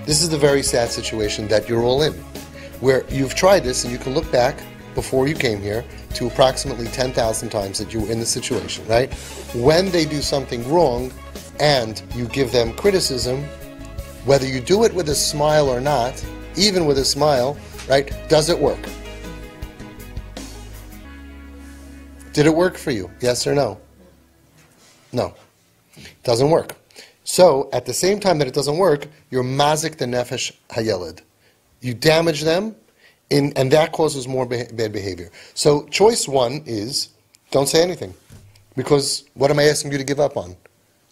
This is the very sad situation that you're all in, where you've tried this and you can look back before you came here to approximately 10,000 times that you were in the situation, right? When they do something wrong and you give them criticism, whether you do it with a smile or not, even with a smile, right, does it work? Did it work for you? Yes or no? No. Doesn't work. So, at the same time that it doesn't work, you're mazik the nefesh hayeled. You damage them, and that causes more bad behavior. So, choice one is, don't say anything. Because what am I asking you to give up on?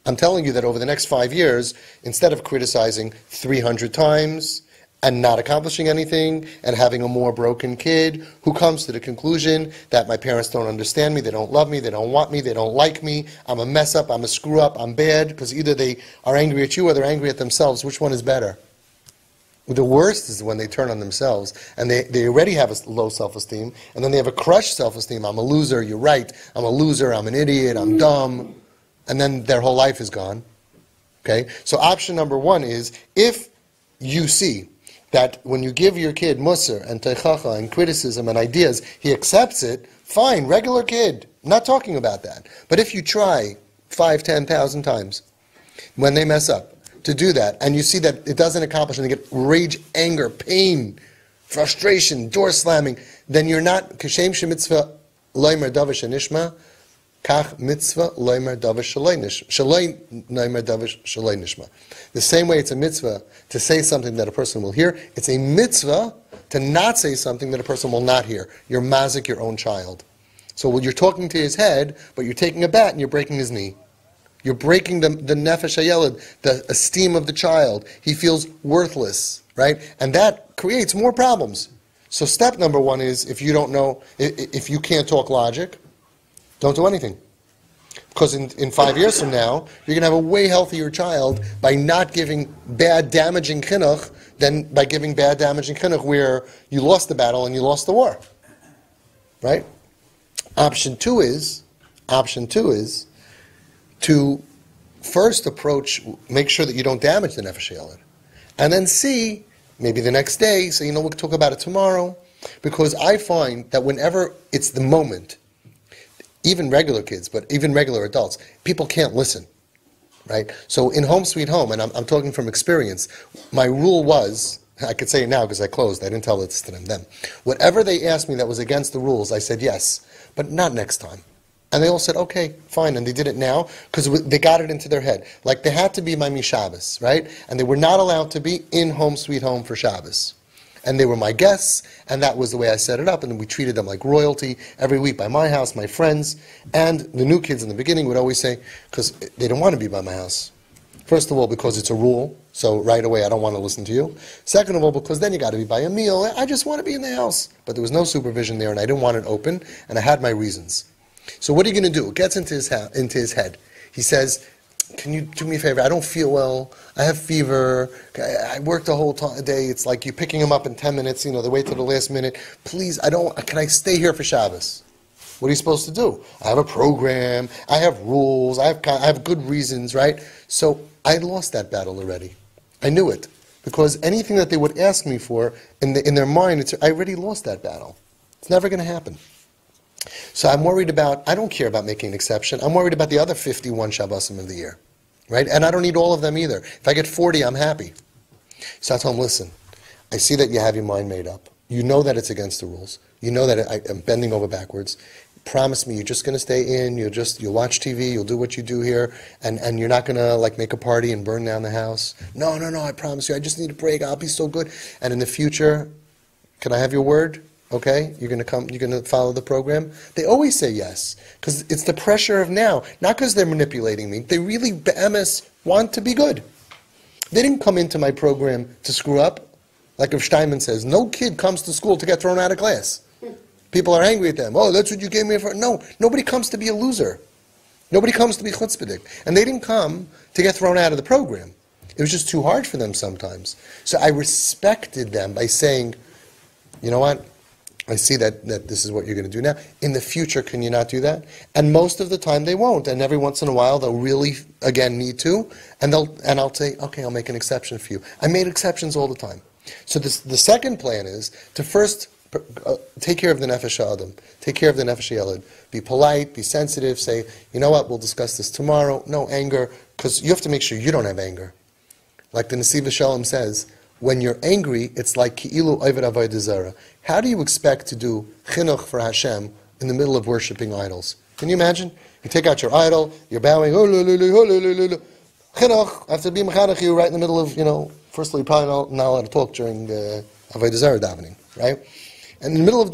I'm telling you that over the next 5 years, instead of criticizing 300 times, and not accomplishing anything, and having a more broken kid who comes to the conclusion that my parents don't understand me, they don't love me, they don't want me, they don't like me, I'm a mess up, I'm a screw up, I'm bad, because either they are angry at you or they're angry at themselves. Which one is better? The worst is when they turn on themselves, and they already have a low self-esteem, and then they have a crushed self-esteem. I'm a loser, you're right, I'm a loser, I'm an idiot, I'm dumb, and then their whole life is gone. Okay? So option number one is, if you see that when you give your kid musar and teichacha and criticism and ideas, he accepts it, fine, regular kid. I'm not talking about that. But if you try 5, 10,000 times when they mess up to do that, and you see that it doesn't accomplish, and they get rage, anger, pain, frustration, door slamming, then you're not, kashem shemitzvah loimer davish anishma, kach mitzvah loimer davish shaloi loimer davish shaloi nishma. The same way it's a mitzvah to say something that a person will hear, it's a mitzvah to not say something that a person will not hear. You're mazik your own child. So when you're talking to his head, but you're taking a bat and you're breaking his knee. You're breaking the nefesh hayeled, the esteem of the child. He feels worthless, right? And that creates more problems. So step number one is, if you don't know, if you can't talk logic, don't do anything. Because in 5 years from now, you're going to have a way healthier child by not giving bad, damaging chinuch than by giving bad, damaging chinuch where you lost the battle and you lost the war. Right? Option two is to first approach, make sure that you don't damage the nefesh hayeled. And then see, maybe the next day, say, we'll talk about it tomorrow. Because I find that whenever it's the moment, even regular kids, but even regular adults, people can't listen, right? So in Home Sweet Home, and I'm talking from experience, my rule was, I could say it now because I closed, I didn't tell this to them then. Whatever they asked me that was against the rules, I said yes, but not next time. And they all said, okay, fine, and they did it now because they got it into their head. Like they had to be my Shabbos, right? And they were not allowed to be in Home Sweet Home for Shabbos. And they were my guests, and that was the way I set it up, and we treated them like royalty every week by my house, my friends, and the new kids in the beginning would always say, because they didn't want to be by my house. First of all, because it's a rule, so right away I don't want to listen to you. Second of all, because then you got to be by a meal. I just want to be in the house. But there was no supervision there, and I didn't want it open, and I had my reasons. So what are you going to do? It gets into his head. He says, can you do me a favor? I don't feel well. I have fever. I worked the whole day. It's like you're picking them up in 10 minutes. They wait till the last minute. Please, can I stay here for Shabbos? What are you supposed to do? I have a program. I have rules. I have good reasons, right? So I lost that battle already. I knew it. Because anything that they would ask me for, in their mind, I already lost that battle. It's never going to happen. So I'm worried about, I don't care about making an exception. I'm worried about the other 51 Shabbosim of the year. Right? And I don't need all of them either. If I get 40, I'm happy. So I told him, listen, I see that you have your mind made up. You know that it's against the rules. You know that I'm bending over backwards. Promise me you're just going to stay in, you'll watch TV, you'll do what you do here, and you're not going to make a party and burn down the house. No, I promise you, I just need a break, I'll be so good. And in the future, can I have your word? Okay, you're going to follow the program? They always say yes, because it's the pressure of now, not because they're manipulating me. They really, MS, want to be good. They didn't come into my program to screw up. Like if Steinman says, no kid comes to school to get thrown out of class. People are angry at them. Oh, that's what you gave me for. No, nobody comes to be a loser. Nobody comes to be chutzpahdik. And they didn't come to get thrown out of the program. It was just too hard for them sometimes. So I respected them by saying, you know what? I see that this is what you're going to do now. In the future, can you not do that? And most of the time they won't. And every once in a while they'll really, again, need to. And I'll say, okay, I'll make an exception for you. I made exceptions all the time. So the second plan is to first take care of the nefesh ha'adam. Take care of the nefesh ha'yeled. Be polite, be sensitive, say, you know what, we'll discuss this tomorrow. No anger, because you have to make sure you don't have anger. Like the Nesiv Shalom says, when you're angry, it's like ki'ilu oved avodah zarah. How do you expect to do chinuch for Hashem in the middle of worshiping idols? Can you imagine? You take out your idol, you're bowing, chinuch, I have to be mechanech you right in the middle of, firstly, you're probably not allowed to talk during avodah zarah davening, right? And in the middle of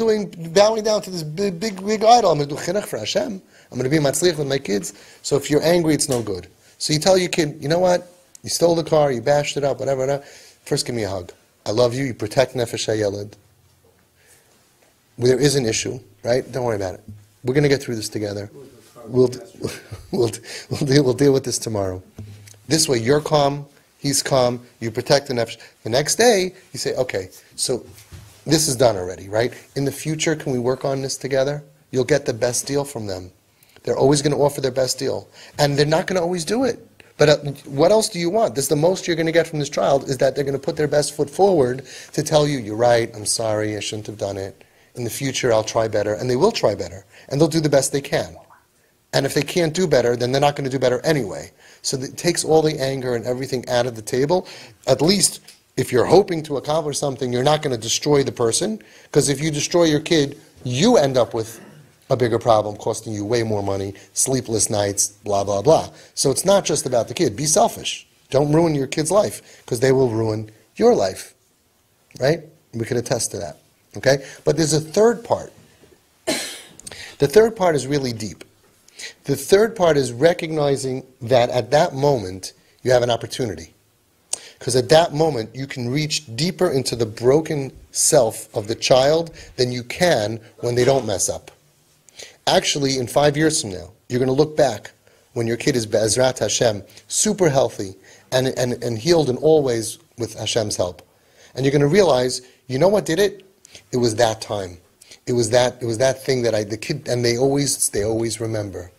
bowing down to this big idol, I'm going to do chinuch for Hashem. I'm going to be matzliach with my kids. So if you're angry, it's no good. So you tell your kid, you know what? You stole the car, you bashed it up, whatever. First, give me a hug. I love you. You protect nefesh ha'yeled. There is an issue, right? Don't worry about it. We're going to get through this together. We'll deal with this tomorrow. This way, you're calm, he's calm, you protect the nefesh. The next day, you say, okay, so this is done already, right? In the future, can we work on this together? You'll get the best deal from them. They're always going to offer their best deal. And they're not going to always do it. But what else do you want? This is the most you're going to get from this child, is that they're going to put their best foot forward to tell you, you're right, I'm sorry, I shouldn't have done it. In the future, I'll try better. And they will try better. And they'll do the best they can. And if they can't do better, then they're not going to do better anyway. So it takes all the anger and everything out of the table. At least, if you're hoping to accomplish something, you're not going to destroy the person. Because if you destroy your kid, you end up with a bigger problem, costing you way more money, sleepless nights, blah, blah, blah. So it's not just about the kid. Be selfish. Don't ruin your kid's life, because they will ruin your life. Right? We can attest to that. Okay? But there's a third part. The third part is really deep. The third part is recognizing that at that moment, you have an opportunity. Because at that moment, you can reach deeper into the broken self of the child than you can when they don't mess up. Actually, in 5 years from now, you're going to look back when your kid is Be'ezrat Hashem, super healthy and healed in all ways with Hashem's help. And you're going to realize, you know what did it? It was that time. It was that thing that the kid, and they always remember.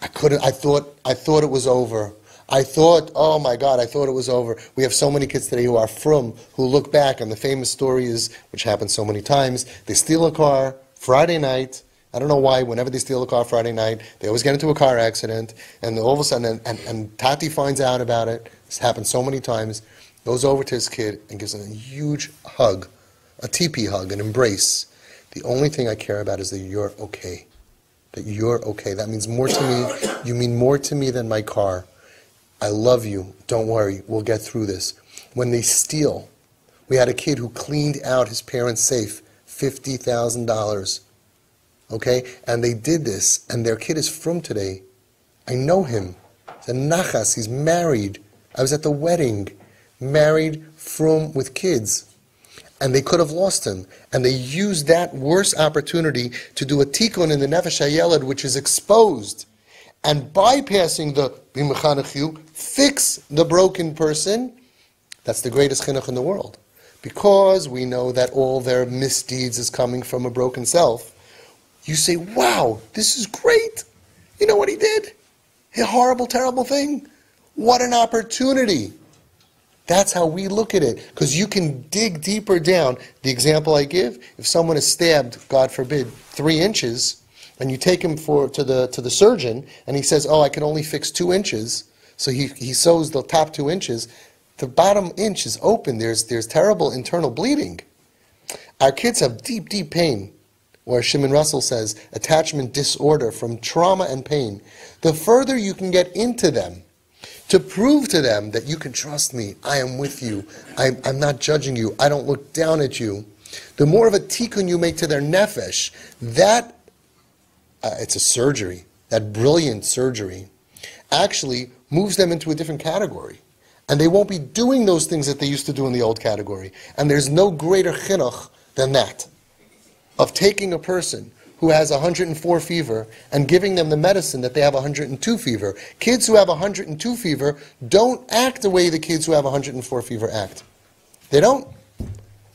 I thought it was over. I thought, oh my God, I thought it was over. We have so many kids today who are frum, who look back, and the famous story is, which happens so many times, they steal a car Friday night. I don't know why, whenever they steal a car Friday night, they always get into a car accident, and all of a sudden, and Tati finds out about it. This happens so many times, goes over to his kid and gives him a huge hug, a teepee hug, an embrace. The only thing I care about is that you're okay. That you're okay. That means more to me. You mean more to me than my car. I love you. Don't worry. We'll get through this. When they steal, we had a kid who cleaned out his parents' safe, $50,000. Okay? And they did this, and their kid is from today. I know him. He's a nachas. He's married. I was at the wedding. Married, from, with kids. And they could have lost him. And they used that worse opportunity to do a tikkun in the nefesh ha'yeled, which is exposed. And bypassing the b'mechanech, fix the broken person. That's the greatest chinuch in the world. Because we know that all their misdeeds is coming from a broken self. You say, wow, this is great. You know what he did? A horrible, terrible thing. What an opportunity. That's how we look at it. Because you can dig deeper down. The example I give, if someone is stabbed, God forbid, 3 inches, and you take him to the surgeon, and he says, oh, I can only fix 2 inches, so he sews the top 2 inches, the bottom inch is open. There's terrible internal bleeding. Our kids have deep, deep pain, or Shimon Russell says, attachment disorder from trauma and pain. The further you can get into them, to prove to them that you can trust me, I am with you, I'm not judging you, I don't look down at you, the more of a tikkun you make to their nefesh, that, it's a surgery, that brilliant surgery, actually moves them into a different category. And they won't be doing those things that they used to do in the old category. And there's no greater chinuch than that, of taking a person who has 104 fever and giving them the medicine that they have 102 fever. Kids who have 102 fever don't act the way the kids who have 104 fever act. They don't.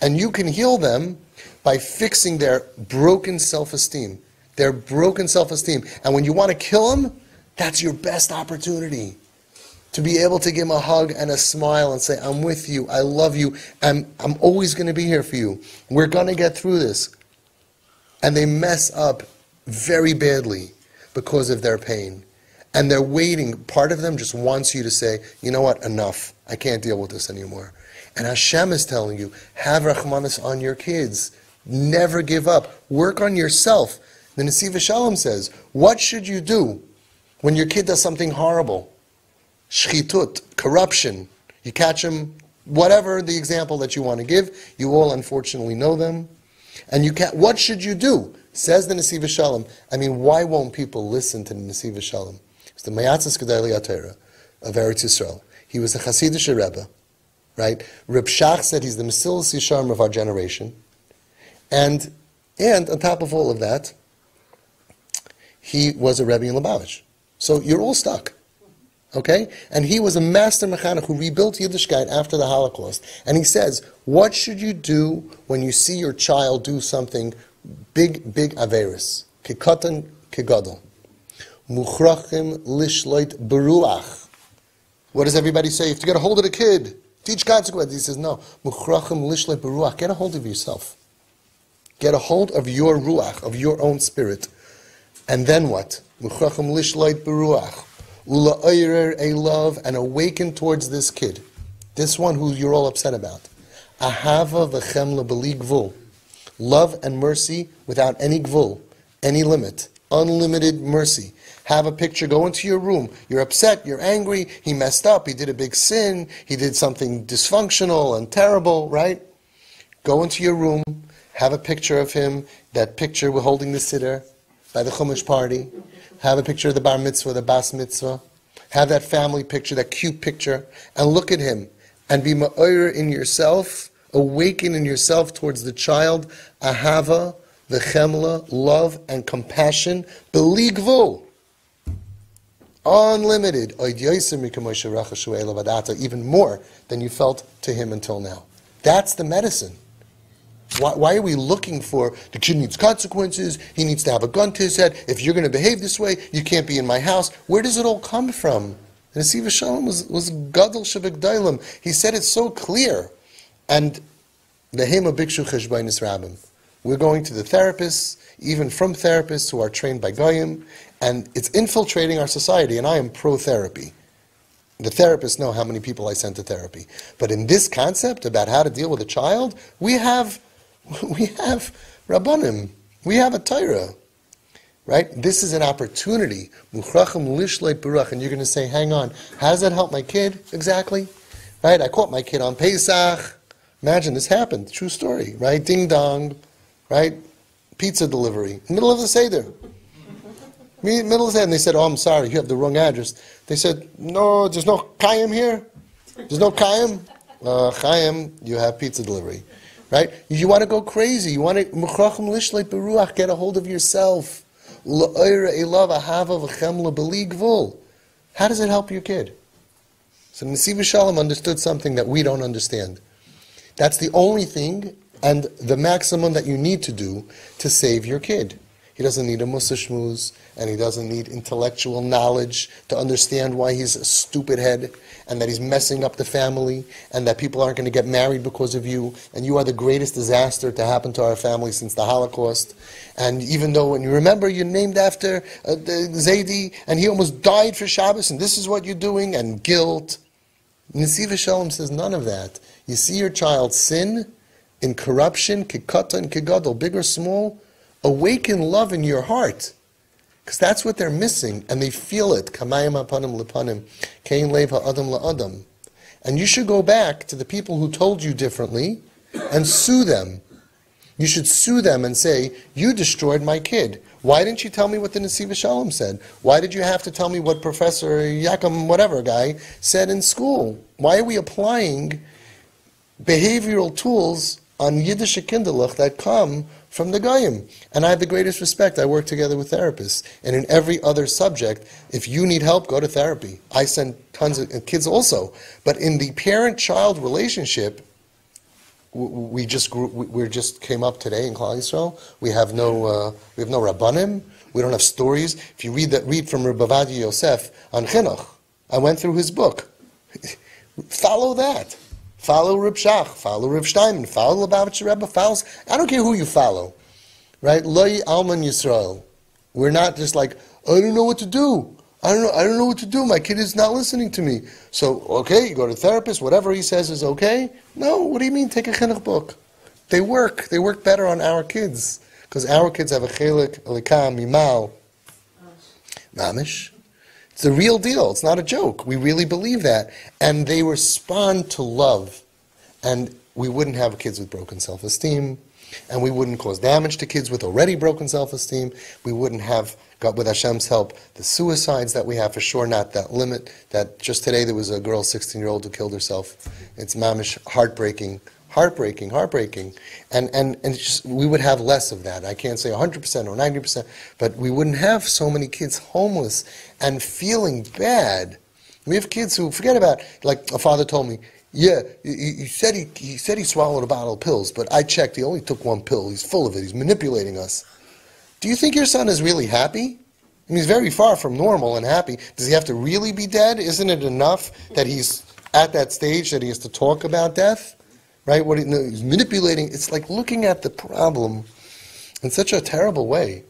And you can heal them by fixing their broken self-esteem. Their broken self-esteem. And when you want to kill them, that's your best opportunity. To be able to give them a hug and a smile and say, I'm with you, I love you, and I'm always going to be here for you. We're going to get through this. And they mess up very badly because of their pain. And they're waiting. Part of them just wants you to say, you know what, enough. I can't deal with this anymore. And Hashem is telling you, have rachmanis on your kids. Never give up. Work on yourself. The Nesiv Shalom says, what should you do when your kid does something horrible? Shchitut, corruption. You catch him, whatever the example that you want to give. You all unfortunately know them. And what should you do? Says the Nesiv Shalom. I mean, why won't people listen to the Nesiv Shalom? It's the Mayatzis Gedali Atera of Eretz Yisrael. He was a Hasidic Rebbe, right? Reb Shach said he's the Mesilas Yesharim of our generation. And on top of all of that, he was a Rebbe in Lubavitch. So you're all stuck. Okay? And he was a master mechanech who rebuilt Yiddishkeit after the Holocaust. And he says, what should you do when you see your child do something big averis? Kikatan kigadol. Muchrachim lishloit beruach. What does everybody say? You have to get a hold of the kid. Teach consequences. He says, no. Muchrachim lishloit beruach. Get a hold of yourself. Get a hold of your ruach, of your own spirit. And then what? Muchrachim lishloit beruach. Ula oyrer a love and awaken towards this kid. This one who you're all upset about. Ahava v'chemla b'li gvul. Love and mercy without any gvul, any limit. Unlimited mercy. Have a picture, go into your room. You're upset, you're angry, he messed up, he did a big sin, he did something dysfunctional and terrible, right? Go into your room, have a picture of him, that picture we're holding the siddur by the Chumash party. Have a picture of the bar mitzvah, the bas mitzvah. Have that family picture, that cute picture, and look at him. And be ma'oyer in yourself, awaken in yourself towards the child, ahava, v'chemla, love and compassion, b'li gvul. Unlimited. Even more than you felt to him until now. That's the medicine. Why are we looking for, the kid needs consequences, he needs to have a gun to his head, if you're going to behave this way, you can't be in my house. Where does it all come from? And Nesiv Shalom was Gadol Shebegdailim. He said it so clear. And Lehema Bikshu Cheshbainis Rabbim. We're going to the therapists, even from therapists who are trained by Goyim, and it's infiltrating our society, and I am pro-therapy. The therapists know how many people I send to therapy. But in this concept about how to deal with a child, we have Rabbanim, we have a Torah, right? This is an opportunity. Muchrachim lishleit baruch, and you're going to say, hang on, how does that help my kid exactly? Right? I caught my kid on Pesach. Imagine this happened, true story, right? Ding dong, right? Pizza delivery, middle of the Seder. Middle of the Seder, and they said, oh, I'm sorry, you have the wrong address. They said, no, there's no Chaim here? There's no Chaim? Chaim, you have pizza delivery. Right? You want to go crazy. You want to Muchrachim lishleit beruach, get a hold of yourself. La'oira elav ahava v'chemla b'li gvul. How does it help your kid? So Nesiv Shalom understood something that we don't understand. That's the only thing and the maximum that you need to do to save your kid. He doesn't need a mussar shmooze, and he doesn't need intellectual knowledge to understand why he's a stupid head, and that he's messing up the family, and that people aren't going to get married because of you, and you are the greatest disaster to happen to our family since the Holocaust. And even though, when you remember, you're named after Zaidi, and he almost died for Shabbos, and this is what you're doing, and guilt. Nesiv Shalom says none of that. You see your child sin in corruption, kikata and kigadol, big or small, awaken love in your heart. Because that's what they're missing, and they feel it. Kamayim apanim lepanim, kein lev ha'adam la'adam. And you should go back to the people who told you differently and sue them. You should sue them and say, you destroyed my kid. Why didn't you tell me what the Nesiv Shalom said? Why did you have to tell me what Professor Yakum whatever guy said in school? Why are we applying behavioral tools on Yiddish Kinderlich that come from the Goyim? And I have the greatest respect. I work together with therapists. And in every other subject, if you need help, go to therapy. I send tons of kids also. But in the parent-child relationship, we just grew, we just came up today in Klal Yisrael. We have no rabbanim. We don't have stories. If you read from Rabbi Ovadia Yosef on Chinuch, I went through his book. Follow that. Follow Reb Shach. Follow Reb Steinman. Follow Lubavitcher Rebbe. Follow. I don't care who you follow, right? Loi Alman Yisrael. We're not just like, I don't know what to do. I don't know what to do. My kid is not listening to me. So, okay, you go to a therapist, whatever he says is okay. No, what do you mean take a chinuch book? They work better on our kids. Because our kids have a chelik, elikam, mimal, mamish. It's the real deal. It's not a joke. We really believe that. And they respond to love. And we wouldn't have kids with broken self-esteem. And we wouldn't cause damage to kids with already broken self-esteem. We wouldn't have, God, with Hashem's help, the suicides that we have, for sure not that limit. That just today there was a girl, 16-year-old, who killed herself. It's mamish, heartbreaking. And just, we would have less of that. I can't say 100% or 90%, but we wouldn't have so many kids homeless and feeling bad. We have kids who, forget about, like a father told me, yeah, he said he swallowed a bottle of pills, but I checked, he only took one pill. He's full of it. He's manipulating us. Do you think your son is really happy? I mean, he's very far from normal and happy. Does he have to really be dead? Isn't it enough that he's at that stage that he has to talk about death? Right? He's manipulating. It's like looking at the problem in such a terrible way.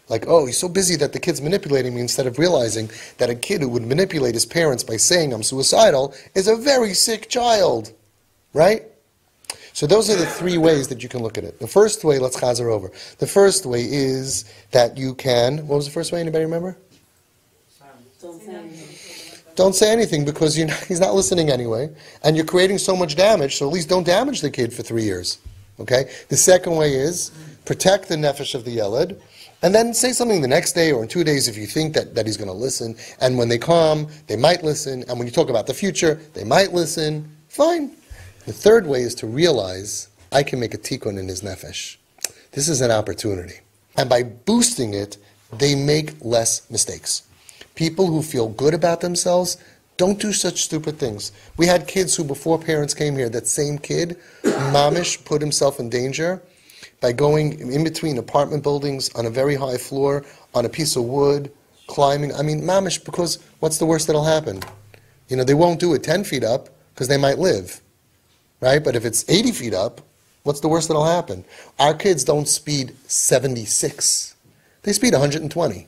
Like, oh, he's so busy that the kid's manipulating me, instead of realizing that a kid who would manipulate his parents by saying I'm suicidal is a very sick child. Right? So those are the three ways that you can look at it. The first way, let's chazer over. The first way is that you can, what was the first way? Anybody remember? Don't say anything. Don't say anything, because he's not listening anyway, and you're creating so much damage, so at least don't damage the kid for 3 years. Okay? The second way is protect the nefesh of the yeled, and then say something the next day or in 2 days if you think that he's going to listen, and when they come, they might listen, and when you talk about the future, they might listen. Fine. The third way is to realize I can make a tikkun in his nefesh. This is an opportunity. And by boosting it, they make less mistakes. People who feel good about themselves don't do such stupid things. We had kids who, before parents came here, that same kid, mamish, put himself in danger by going in between apartment buildings on a very high floor, on a piece of wood, climbing. I mean, mamish, because what's the worst that'll happen? You know, they won't do it 10 feet up because they might live, right? But if it's 80 feet up, what's the worst that'll happen? Our kids don't speed 76. They speed 120.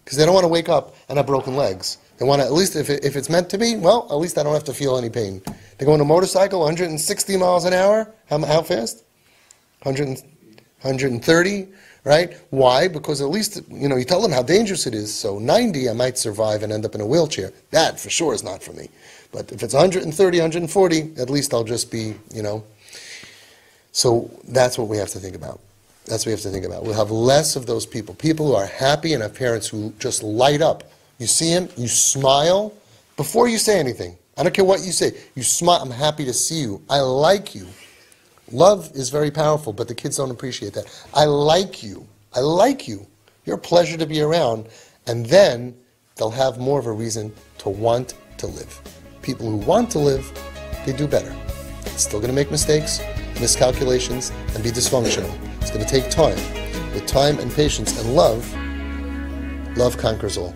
Because they don't want to wake up and have broken legs. They want to, at least if it's meant to be, well, at least I don't have to feel any pain. They go on a motorcycle, 160 miles an hour. How fast? 130, right? Why? Because at least, you tell them how dangerous it is. So 90, I might survive and end up in a wheelchair. That, for sure, is not for me. But if it's 130, 140, at least I'll just be, So that's what we have to think about. That's what we have to think about. We'll have less of those people. People who are happy and have parents who just light up. You see him, you smile before you say anything. I don't care what you say. You smile, I'm happy to see you. I like you. Love is very powerful, but the kids don't appreciate that. I like you. I like you. You're a pleasure to be around. And then they'll have more of a reason to want to live. People who want to live, they do better. They're still going to make mistakes, miscalculations, and be dysfunctional. It's going to take time. With time and patience and love conquers all.